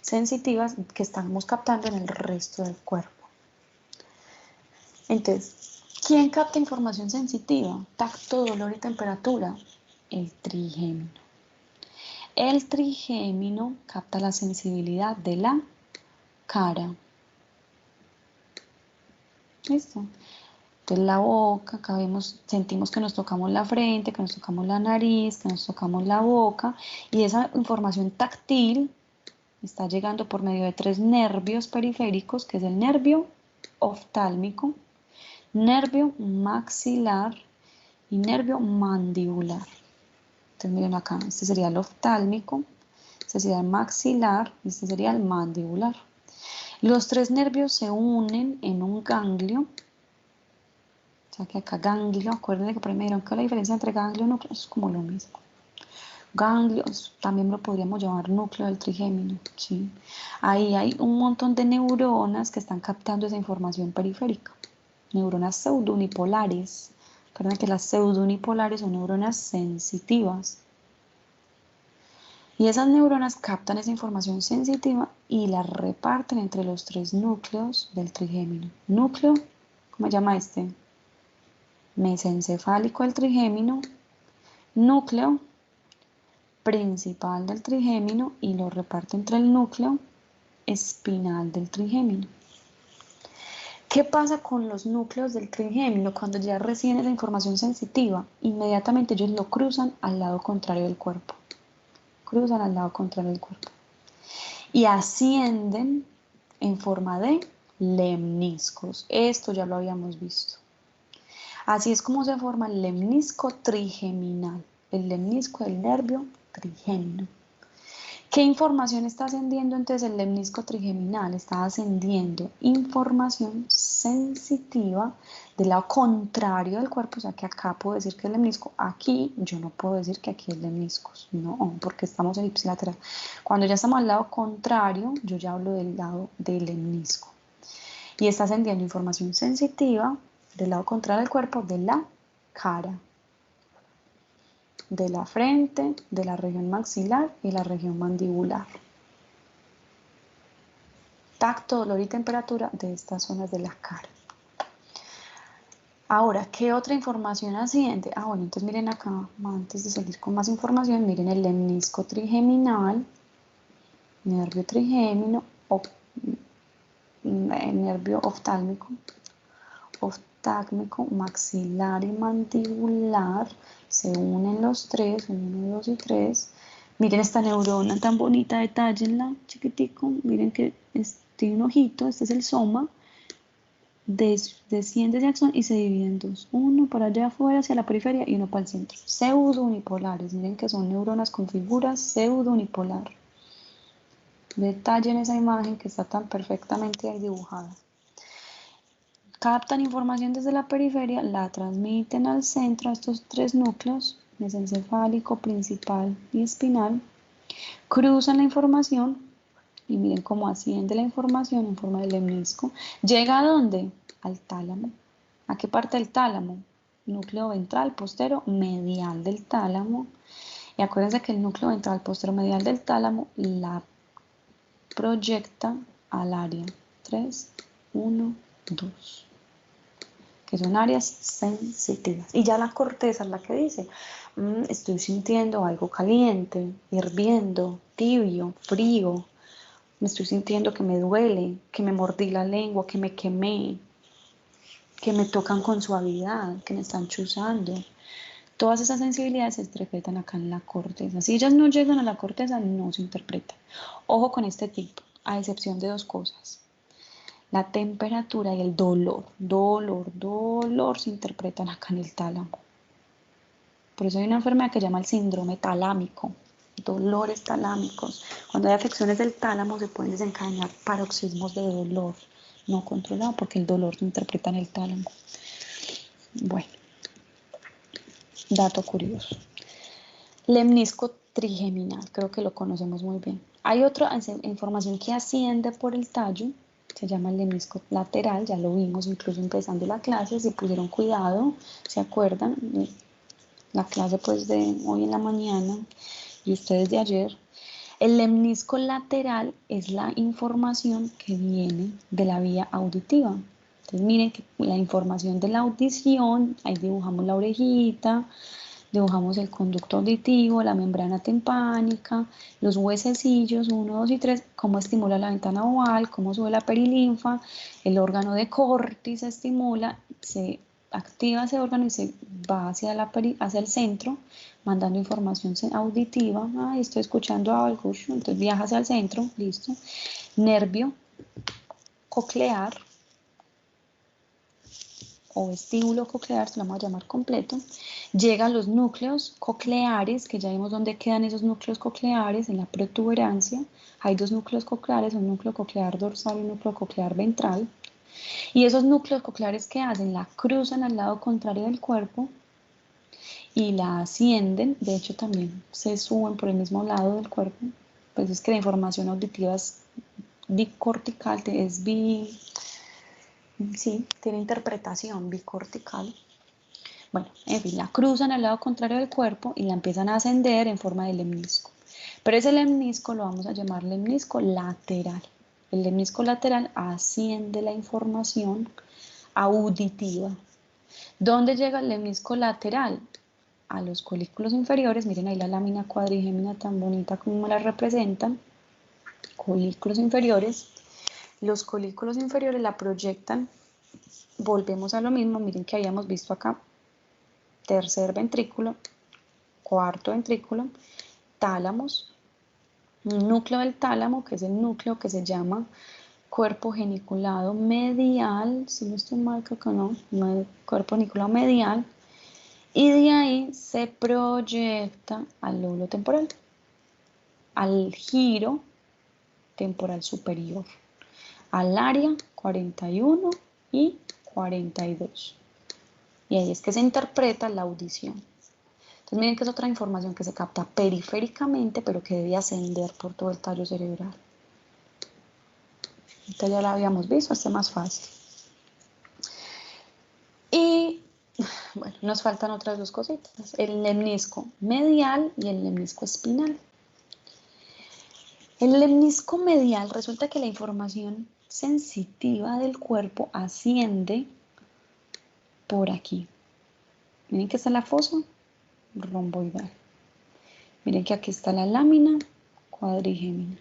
sensitivas que estamos captando en el resto del cuerpo. Entonces, ¿quién capta información sensitiva? Tacto, dolor y temperatura. El trigémino. El trigémino capta la sensibilidad de la cara. ¿Listo? Entonces la boca, acá sentimos que nos tocamos la frente, que nos tocamos la nariz, que nos tocamos la boca, y esa información táctil está llegando por medio de 3 nervios periféricos, que es el nervio oftálmico, nervio maxilar y nervio mandibular. Entonces miren acá, este sería el oftálmico, este sería el maxilar y este sería el mandibular. Los 3 nervios se unen en un ganglio. O sea que acá ganglio, acuérdense que por ahí me dijeron que la diferencia entre ganglio y núcleo es como lo mismo. Ganglios, también lo podríamos llamar núcleo del trigémino, ¿sí? Ahí hay un montón de neuronas que están captando esa información periférica. Neuronas pseudunipolares. Recuerden que las pseudunipolares son neuronas sensitivas. Y esas neuronas captan esa información sensitiva y la reparten entre los 3 núcleos del trigémino. Núcleo, ¿cómo se llama este? Mesencefálico del trigémino, núcleo principal del trigémino y lo reparte entre el núcleo espinal del trigémino. ¿Qué pasa con los núcleos del trigémino cuando ya reciben la información sensitiva? Inmediatamente ellos lo cruzan al lado contrario del cuerpo. Y ascienden en forma de lemniscos. Esto ya lo habíamos visto. Así es como se forma el lemnisco trigeminal, el lemnisco del nervio trigémino. ¿Qué información está ascendiendo entonces el lemnisco trigeminal? Está ascendiendo información sensitiva del lado contrario del cuerpo, o sea que acá puedo decir que es lemnisco, aquí yo no puedo decir que aquí es lemniscos, no, porque estamos en ipsilateral. Cuando ya estamos al lado contrario, yo ya hablo del lado del lemnisco. Y está ascendiendo información sensitiva del lado contrario del cuerpo, de la cara, de la frente, de la región maxilar y la región mandibular. Tacto, dolor y temperatura de estas zonas de la cara. Ahora, ¿qué otra información asciende? Bueno, entonces miren acá, antes de seguir con más información, miren el lemnisco trigeminal, nervio trigémino, nervio oftálmico, maxilar y mandibular, se unen los 3, 1, 2 y 3. Miren esta neurona tan bonita, detállenla, chiquitico, miren que tiene un ojito, este es el soma, desciende de axón y se divide en dos. Uno para allá afuera hacia la periferia y uno para el centro. Pseudo-unipolares. Miren que son neuronas con figuras pseudo-unipolar. Detallen esa imagen que está tan perfectamente ahí dibujada. Captan información desde la periferia, la transmiten al centro, a estos tres núcleos, mesencefálico, principal y espinal, cruzan la información y miren cómo asciende la información en forma de lemnisco. ¿Llega a dónde? Al tálamo. ¿A qué parte del tálamo? Núcleo ventral, postero, medial del tálamo. Y acuérdense que el núcleo ventral, postero, medial del tálamo la proyecta al área 3, 1, 2, que son áreas sensitivas. Y ya la corteza es la que dice, estoy sintiendo algo caliente, hirviendo, tibio, frío, me estoy sintiendo que me duele, que me mordí la lengua, que me quemé, que me tocan con suavidad, que me están chuzando. Todas esas sensibilidades se interpretan acá en la corteza. Si ellas no llegan a la corteza, no se interpretan. Ojo con este tipo, a excepción de dos cosas. La temperatura y el dolor. Dolor se interpretan acá en el tálamo. Por eso hay una enfermedad que se llama el síndrome talámico. Dolores talámicos. Cuando hay afecciones del tálamo se pueden desencadenar paroxismos de dolor no controlado porque el dolor se interpreta en el tálamo. Bueno, dato curioso. Lemnisco trigeminal, creo que lo conocemos muy bien. Hay otra información que asciende por el tallo, se llama el lemnisco lateral, ya lo vimos incluso empezando la clase, si pusieron cuidado, ¿se acuerdan? La clase pues de hoy en la mañana y ustedes de ayer. El lemnisco lateral es la información que viene de la vía auditiva. Entonces miren que la información de la audición, ahí dibujamos la orejita, dibujamos el conducto auditivo, la membrana timpánica, los huesecillos 1, 2 y 3, cómo estimula la ventana oval, cómo sube la perilinfa, el órgano de Corti se estimula, se activa ese órgano y se va hacia el centro, mandando información auditiva. Estoy escuchando algo, entonces viaja hacia el centro, listo. Nervio coclear o vestíbulo coclear, se lo vamos a llamar completo, llega a los núcleos cocleares, que ya vimos dónde quedan esos núcleos cocleares, en la protuberancia. Hay dos núcleos cocleares, un núcleo coclear dorsal y un núcleo coclear ventral. Y esos núcleos cocleares, ¿qué hacen? La cruzan al lado contrario del cuerpo y la ascienden, de hecho también se suben por el mismo lado del cuerpo, pues es que la información auditiva es bicortical, sí, tiene interpretación bicortical. Bueno, en fin, la cruzan al lado contrario del cuerpo y la empiezan a ascender en forma de lemnisco. Pero ese lemnisco lo vamos a llamar lemnisco lateral. El lemnisco lateral asciende la información auditiva. ¿Dónde llega el lemnisco lateral? A los colículos inferiores. Miren ahí la lámina cuadrigémina tan bonita como me la representan. Colículos inferiores. Los colículos inferiores la proyectan. Volvemos a lo mismo. Miren que habíamos visto acá. Tercer ventrículo, cuarto ventrículo, tálamos, un núcleo del tálamo, que es el núcleo que se llama cuerpo geniculado medial, si no estoy mal, creo que no, cuerpo geniculado medial, y de ahí se proyecta al lóbulo temporal, al giro temporal superior, al área 41 y 42. Y ahí es que se interpreta la audición. Entonces miren que es otra información que se capta periféricamente, pero que debe ascender por todo el tallo cerebral. Esta ya la habíamos visto, este es más fácil. Y bueno, nos faltan otras dos cositas, el lemnisco medial y el lemnisco espinal. El lemnisco medial, resulta que la información sensitiva del cuerpo asciende por aquí. Miren que está la fosa romboidal. Miren que aquí está la lámina cuadrigémina.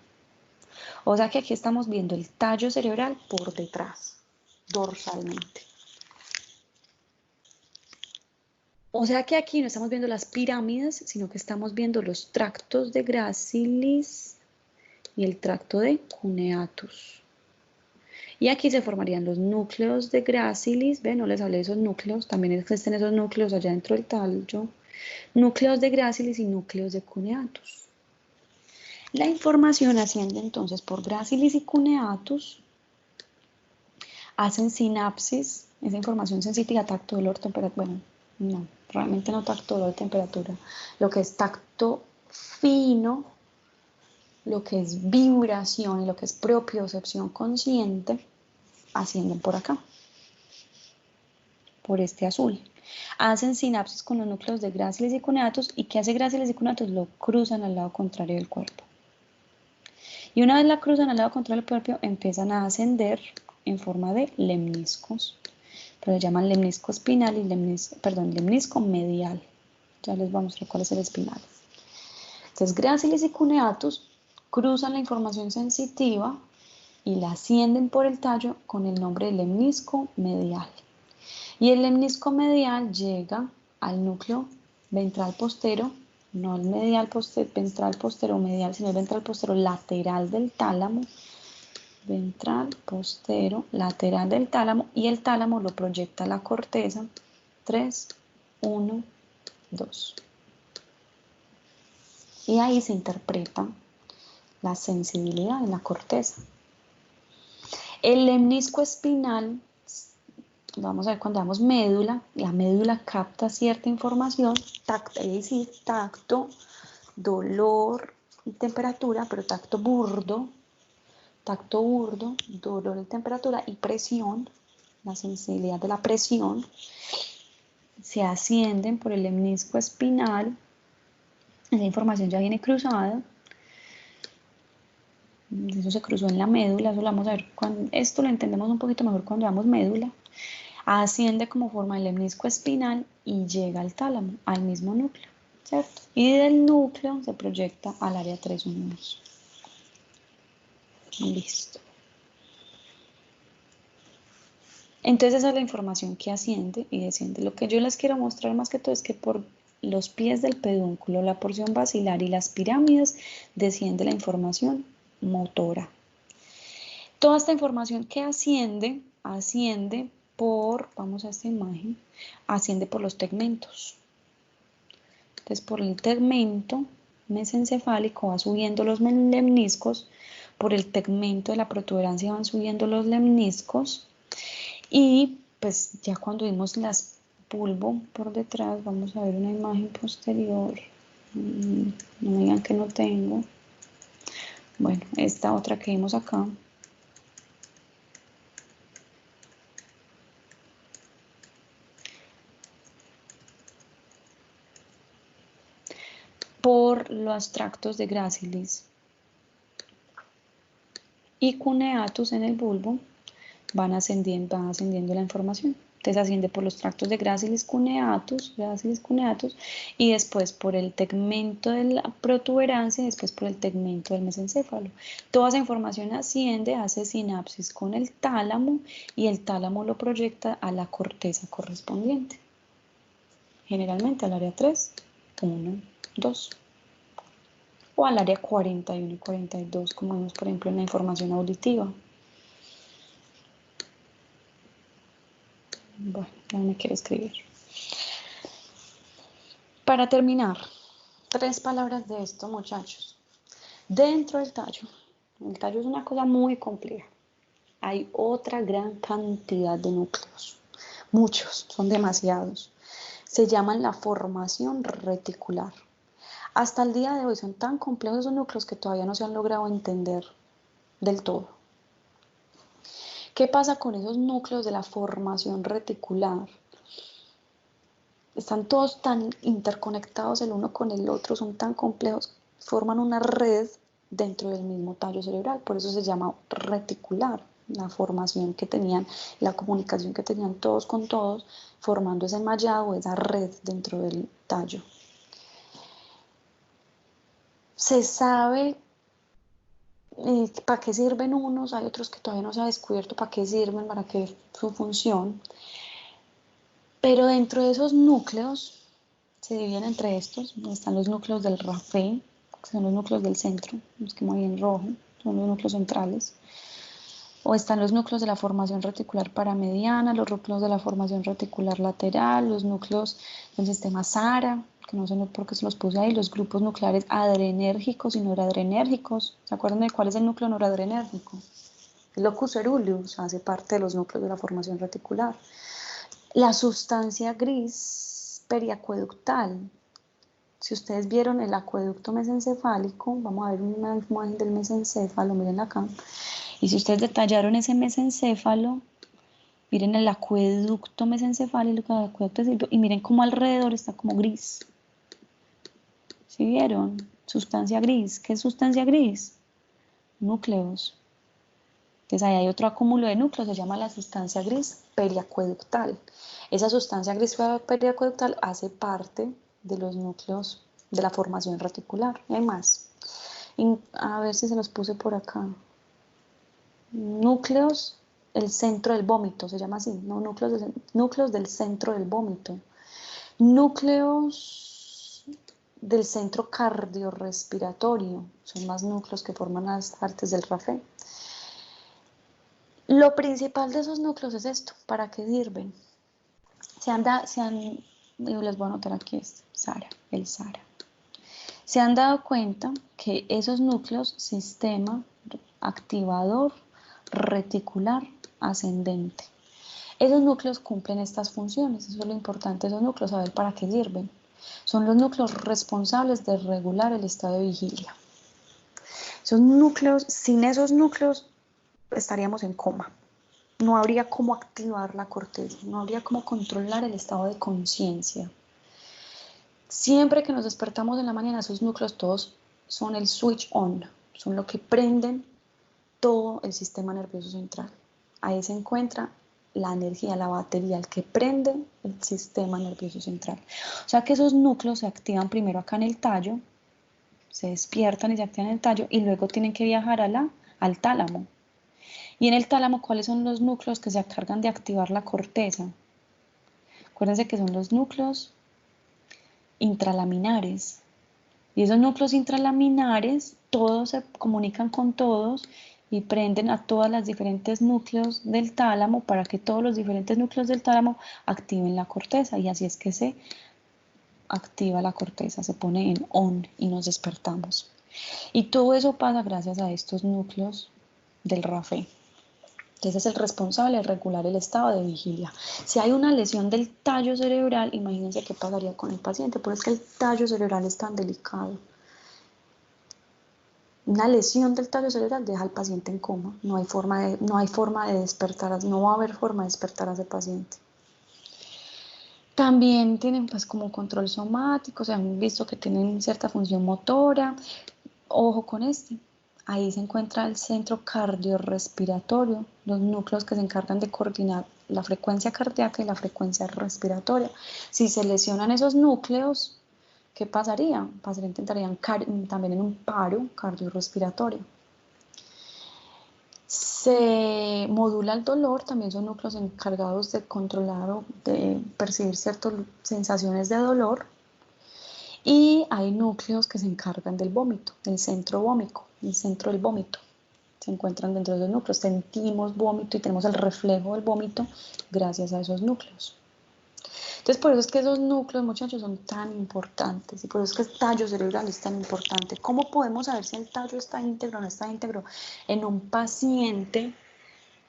O sea que aquí estamos viendo el tallo cerebral por detrás, dorsalmente. O sea que aquí no estamos viendo las pirámides, sino que estamos viendo los tractos de Gracilis y el tracto de Cuneatus. Y aquí se formarían los núcleos de Gracilis, ¿ven? No les hablé de esos núcleos, también existen esos núcleos allá dentro del tallo. Núcleos de Gracilis y núcleos de Cuneatus. La información asciende entonces por Gracilis y Cuneatus, hacen sinapsis, esa información sensitiva, tacto, dolor, temperatura, bueno, no, realmente no tacto, dolor, temperatura, lo que es tacto fino, lo que es vibración y lo que es propiocepción consciente, ascienden por acá, por este azul. Hacen sinapsis con los núcleos de Gracilis y Cuneatus, ¿y qué hace Gracilis y Cuneatus? Lo cruzan al lado contrario del cuerpo. Y una vez la cruzan al lado contrario del cuerpo, empiezan a ascender en forma de lemniscos, pero se llaman lemnisco espinal y lemnisco medial. Ya les voy a mostrar cuál es el espinal. Entonces, Gracilis y Cuneatus cruzan la información sensitiva y la ascienden por el tallo con el nombre de lemnisco medial. Y el lemnisco medial llega al núcleo ventral postero, no el medial ventral postero medial, sino el ventral postero lateral del tálamo, ventral postero lateral del tálamo, y el tálamo lo proyecta a la corteza. 3, 1, 2. Y ahí se interpreta la sensibilidad en la corteza. El lemnisco espinal, vamos a ver cuando damos médula, la médula capta cierta información, tacto, dolor y temperatura, pero tacto burdo, dolor y temperatura y presión, la sensibilidad de la presión, se ascienden por el lemnisco espinal. Esa información ya viene cruzada. Eso se cruzó en la médula, eso lo vamos a ver esto lo entendemos un poquito mejor cuando damos médula. Asciende como forma el lemnisco espinal y llega al tálamo, al mismo núcleo, ¿cierto? Y del núcleo se proyecta al área 312. Listo. Entonces esa es la información que asciende y desciende. Lo que yo les quiero mostrar más que todo es que por los pies del pedúnculo, la porción basilar y las pirámides desciende la información motora. Toda esta información que asciende por, vamos a esta imagen, asciende por los tegmentos. Entonces por el tegmento mesencefálico va subiendo los lemniscos, por el tegmento de la protuberancia van subiendo los lemniscos, y pues ya cuando vimos las bulbo por detrás, vamos a ver una imagen posterior. No me digan que no tengo. Bueno, esta otra que vimos acá. Por los tractos de Gracilis y Cuneatus en el bulbo van ascendiendo la información. Entonces asciende por los tractos de Gracilis cuneatus, y después por el tegmento de la protuberancia y después por el tegmento del mesencéfalo. Toda esa información asciende, hace sinapsis con el tálamo y el tálamo lo proyecta a la corteza correspondiente. Generalmente al área 3, 1, 2. O al área 41 y 42, como vemos por ejemplo en la información auditiva. Bueno, ya me quiero escribir. Para terminar, 3 palabras de esto, muchachos. Dentro del tallo, el tallo es una cosa muy compleja. Hay otra gran cantidad de núcleos. Muchos, son demasiados. Se llaman la formación reticular. Hasta el día de hoy son tan complejos esos núcleos que todavía no se han logrado entender del todo. ¿Qué pasa con esos núcleos de la formación reticular? Están todos tan interconectados el uno con el otro, son tan complejos, forman una red dentro del mismo tallo cerebral, por eso se llama reticular, la formación que tenían, la comunicación que tenían todos con todos, formando ese mallado, esa red dentro del tallo. Se sabe para qué sirven unos, hay otros que todavía no se ha descubierto para qué sirven, para qué su función, pero dentro de esos núcleos se dividen entre estos, están los núcleos del Raphe, que son los núcleos del centro, los que mueven en rojo, son los núcleos centrales. O están los núcleos de la formación reticular paramediana, los núcleos de la formación reticular lateral, los núcleos del sistema SARA, que no sé por qué se los puse ahí, los grupos nucleares adrenérgicos y noradrenérgicos. ¿Se acuerdan de cuál es el núcleo noradrenérgico? El locus coeruleus hace parte de los núcleos de la formación reticular. La sustancia gris periacueductal. Si ustedes vieron el acueducto mesencefálico, vamos a ver una imagen del mesencéfalo, miren acá. Y si ustedes detallaron ese mesencéfalo, miren el acueducto mesencefálico, y miren cómo alrededor está como gris. ¿Sí vieron? Sustancia gris. ¿Qué es sustancia gris? Núcleos. Entonces ahí hay otro acúmulo de núcleos, se llama la sustancia gris periacueductal. Esa sustancia gris periacueductal hace parte de los núcleos de la formación reticular. Y hay más. A ver si se los puse por acá. Núcleos, el centro del vómito, se llama así, ¿no? Núcleos del centro del vómito. Núcleos del centro cardiorrespiratorio, son más núcleos que forman las partes del RAFE. Lo principal de esos núcleos es esto, ¿para qué sirven? Les voy a anotar aquí el SARA. Se han dado cuenta que esos núcleos, sistema activador reticular ascendente. Esos núcleos cumplen estas funciones, eso es lo importante de esos núcleos, saber para qué sirven. Son los núcleos responsables de regular el estado de vigilia. Esos núcleos, sin esos núcleos estaríamos en coma. No habría cómo activar la corteza, no habría cómo controlar el estado de conciencia. Siempre que nos despertamos en la mañana, esos núcleos todos son el switch on, son lo que prenden todo el sistema nervioso central. Ahí se encuentra la energía, la batería, el que prende el sistema nervioso central. O sea que esos núcleos se activan primero acá en el tallo, se despiertan y se activan en el tallo y luego tienen que viajar al tálamo. Y en el tálamo, ¿cuáles son los núcleos que se encargan de activar la corteza? Acuérdense que son los núcleos intralaminares. Y esos núcleos intralaminares, todos se comunican con todos y prenden a todos los diferentes núcleos del tálamo para que todos los diferentes núcleos del tálamo activen la corteza. Y así es que se activa la corteza, se pone en on y nos despertamos. Y todo eso pasa gracias a estos núcleos del RAFE. Ese es el responsable de regular el estado de vigilia. Si hay una lesión del tallo cerebral, imagínense qué pasaría con el paciente, por eso es que el tallo cerebral es tan delicado. Una lesión del tallo cerebral deja al paciente en coma, no hay forma de despertar, no va a haber forma de despertar a ese paciente. También tienen pues como control somático, se han visto que tienen cierta función motora. Ojo con este. Ahí se encuentra el centro cardiorrespiratorio, los núcleos que se encargan de coordinar la frecuencia cardíaca y la frecuencia respiratoria. Si se lesionan esos núcleos, ¿qué pasaría? El paciente entraría también en un paro cardiorrespiratorio. Se modula el dolor, también son núcleos encargados de controlar o de percibir ciertas sensaciones de dolor. Y hay núcleos que se encargan del vómito, del centro vómico, el centro del vómito. Se encuentran dentro de los núcleos. Sentimos vómito y tenemos el reflejo del vómito gracias a esos núcleos. Entonces, por eso es que esos núcleos, muchachos, son tan importantes y por eso es que el tallo cerebral es tan importante. ¿Cómo podemos saber si el tallo está íntegro o no está íntegro? En un paciente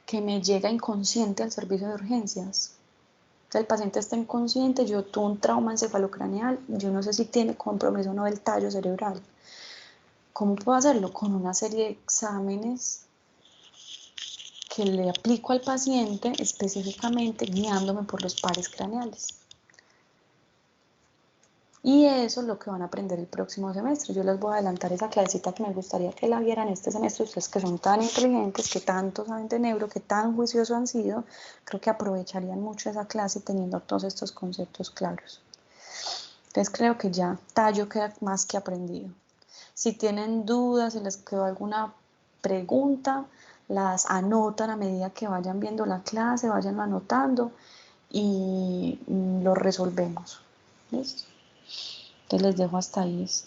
que me llega inconsciente al servicio de urgencias. El paciente está inconsciente, yo tuve un trauma encefalocraneal, yo no sé si tiene compromiso o no del tallo cerebral. ¿Cómo puedo hacerlo? Con una serie de exámenes que le aplico al paciente específicamente guiándome por los pares craneales. Y eso es lo que van a aprender el próximo semestre. Yo les voy a adelantar esa clasecita que me gustaría que la vieran este semestre. Ustedes que son tan inteligentes, que tanto saben de neuro, que tan juiciosos han sido, creo que aprovecharían mucho esa clase teniendo todos estos conceptos claros. Entonces creo que ya tallo queda más que aprendido. Si tienen dudas, si les quedó alguna pregunta, las anotan a medida que vayan viendo la clase, vayan anotando y lo resolvemos. ¿Listo? Entonces les dejo hasta ahí esto.